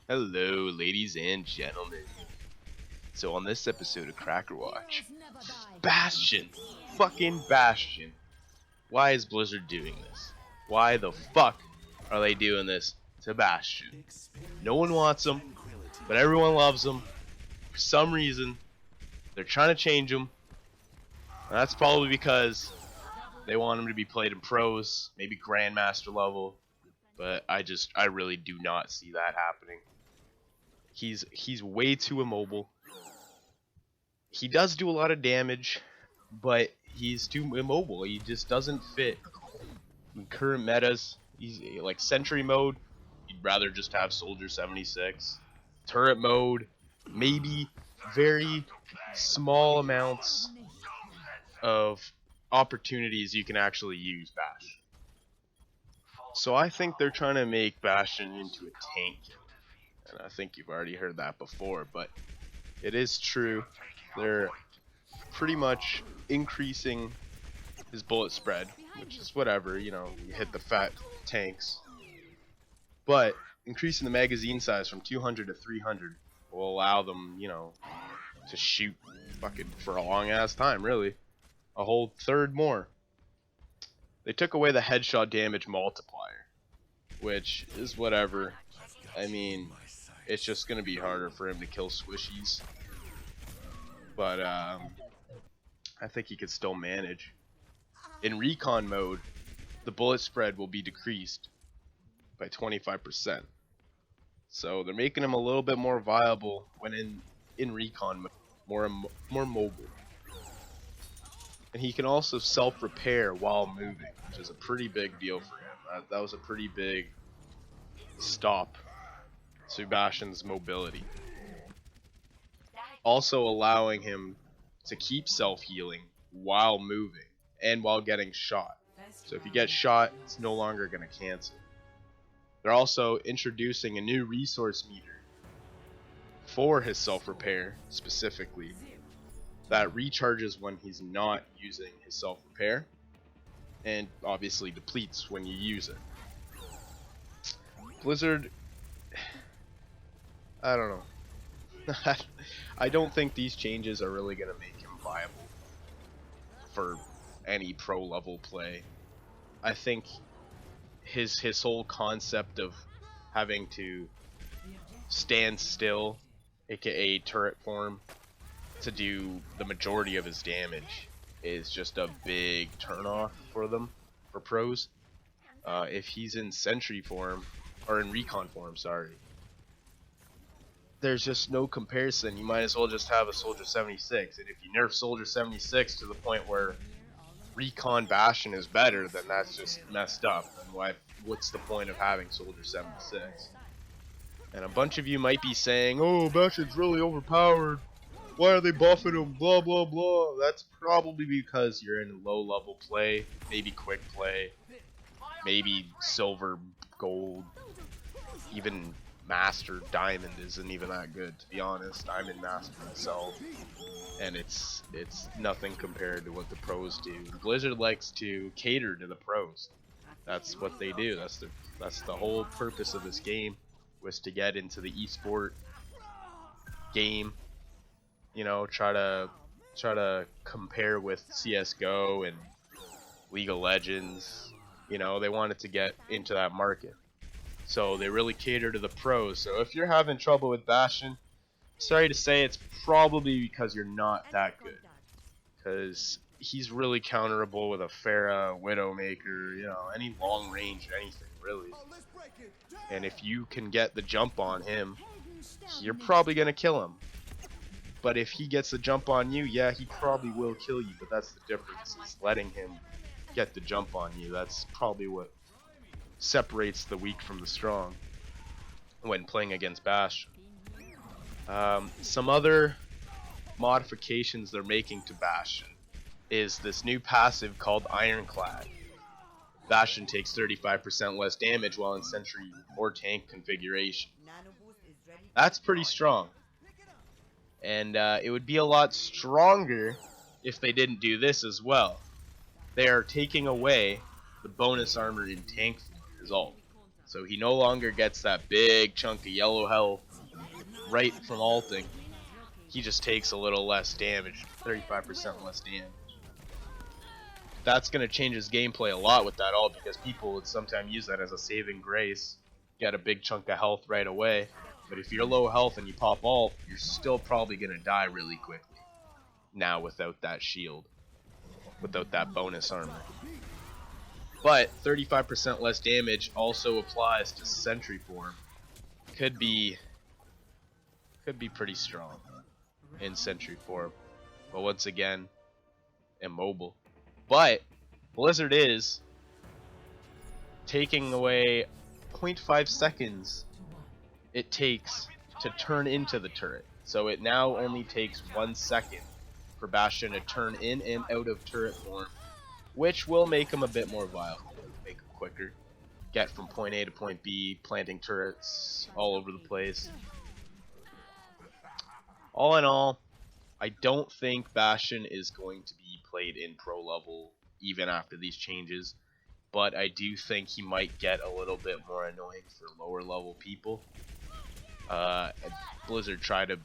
Hello, ladies and gentlemen. So on this episode of Crackerwatch, Bastion, fucking Bastion. Why is Blizzard doing this? Why the fuck are they doing this to Bastion? No one wants him, but everyone loves him. For some reason, they're trying to change him. And that's probably because they want him to be played in pros, maybe Grandmaster level. But I really do not see that happening. He's way too immobile. He does do a lot of damage, but he's too immobile. He just doesn't fit in current metas. He's like Sentry mode, you'd rather just have Soldier 76. Turret mode, maybe very small amounts of opportunities you can actually use Bastion. So I think they're trying to make Bastion into a tank. And I think you've already heard that before, but it is true. They're pretty much increasing his bullet spread, which is whatever, you hit the fat tanks. But increasing the magazine size from 200 to 300 will allow them, to shoot fucking for a long ass time, really. A whole third more. They took away the headshot damage multiplier, which is whatever. I mean, it's just going to be harder for him to kill squishies. But I think he could still manage. In recon mode, the bullet spread will be decreased by 25%. So they're making him a little bit more viable when in recon mode, more mobile. And he can also self-repair while moving, which is a pretty big deal for him. That was a pretty big stop to Bastion's mobility. Also allowing him to keep self-healing while moving and while getting shot. So if you get shot, it's no longer going to cancel. They're also introducing a new resource meter for his self-repair specifically that recharges when he's not using his self-repair and obviously depletes when you use it. Blizzard, I don't know. I don't think these changes are really going to make him viable for any pro level play. I think his whole concept of having to stand still, aka turret form, to do the majority of his damage is just a big turnoff for them, for pros. If he's in sentry form, or in recon form, sorry, there's just no comparison. You might as well just have a Soldier 76, and if you nerf Soldier 76 to the point where recon Bastion is better, then that's just messed up. And what's the point of having Soldier 76? And a bunch of you might be saying, oh, Bastion's really overpowered, why are they buffing him, blah blah blah. That's probably because you're in low level play, maybe quick play, maybe silver, gold, even Master Diamond isn't even that good, to be honest. Diamond Master itself, and it's nothing compared to what the pros do. Blizzard likes to cater to the pros. That's what they do. That's the whole purpose of this game, was to get into the esport game. Try to compare with CS:GO and League of Legends. They wanted to get into that market. So they really cater to the pros. So if you're having trouble with Bastion, sorry to say, it's probably because you're not that good. Because he's really counterable with a Pharah, Widowmaker, any long range, anything really. And if you can get the jump on him, you're probably going to kill him. But if he gets the jump on you, yeah, he probably will kill you. But that's the difference, is letting him get the jump on you. That's probably what separates the weak from the strong when playing against Bastion. Some other modifications they're making to Bastion is this new passive called Ironclad. Bastion takes 35% less damage while in sentry or tank configuration. That's pretty strong. And it would be a lot stronger if they didn't do this as well. They are taking away the bonus armor in tank form as all. So he no longer gets that big chunk of yellow health right from ulting. He just takes a little less damage, 35% less damage. That's going to change his gameplay a lot with that ult, because people would sometimes use that as a saving grace. Get a big chunk of health right away. But if you're low health and you pop ult, you're still probably going to die really quickly. Now without that shield. Without that bonus armor. But 35% less damage also applies to Sentry form. Could be pretty strong in Sentry form. But once again, immobile. But Blizzard is taking away 0.5 seconds it takes to turn into the turret. So it now only takes 1 second for Bastion to turn in and out of turret form, which will make him a bit more viable, make him quicker, get from point A to point B, planting turrets all over the place. All in all, I don't think Bastion is going to be played in pro level even after these changes, but I do think he might get a little bit more annoying for lower level people. Blizzard try to,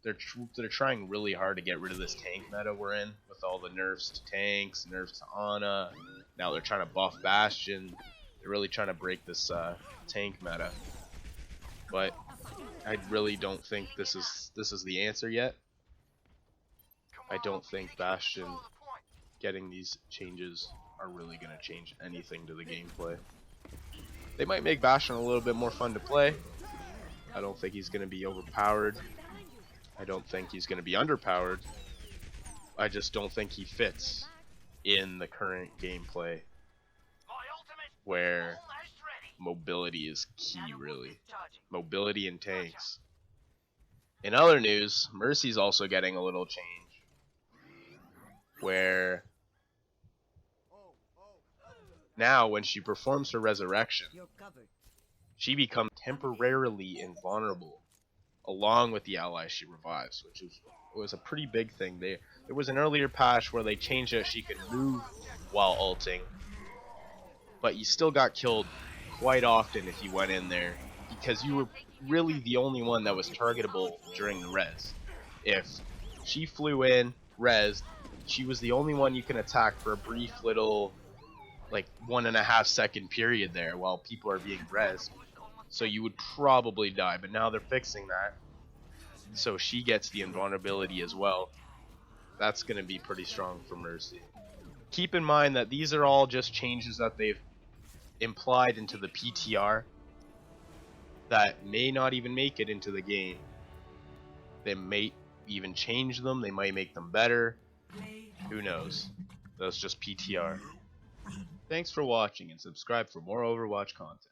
they're trying really hard to get rid of this tank meta we're in, with all the nerfs to tanks, nerfs to Ana. Now they're trying to buff Bastion. They're really trying to break this tank meta, but I really don't think this is the answer yet. I don't think Bastion getting these changes are really going to change anything to the gameplay. They might make Bastion a little bit more fun to play. I don't think he's going to be overpowered. I don't think he's going to be underpowered. I just don't think he fits in the current gameplay, where mobility is key, really. Mobility and tanks. In other news, Mercy's also getting a little change, where now when she performs her resurrection, she becomes temporarily invulnerable along with the allies she revives, which was a pretty big thing. There was an earlier patch where they changed it, she could move while ulting, but you still got killed quite often if you went in there, because you were really the only one that was targetable during the res. If she flew in, res, she was the only one you can attack for a brief little, like, 1.5 second period there while people are being res. So you would probably die, but now they're fixing that, so she gets the invulnerability as well. That's going to be pretty strong for Mercy. Keep in mind that these are all just changes that they've implied into the PTR that may not even make it into the game. They may even change them, they might make them better, who knows. That's just PTR. Thanks for watching, and subscribe for more Overwatch content.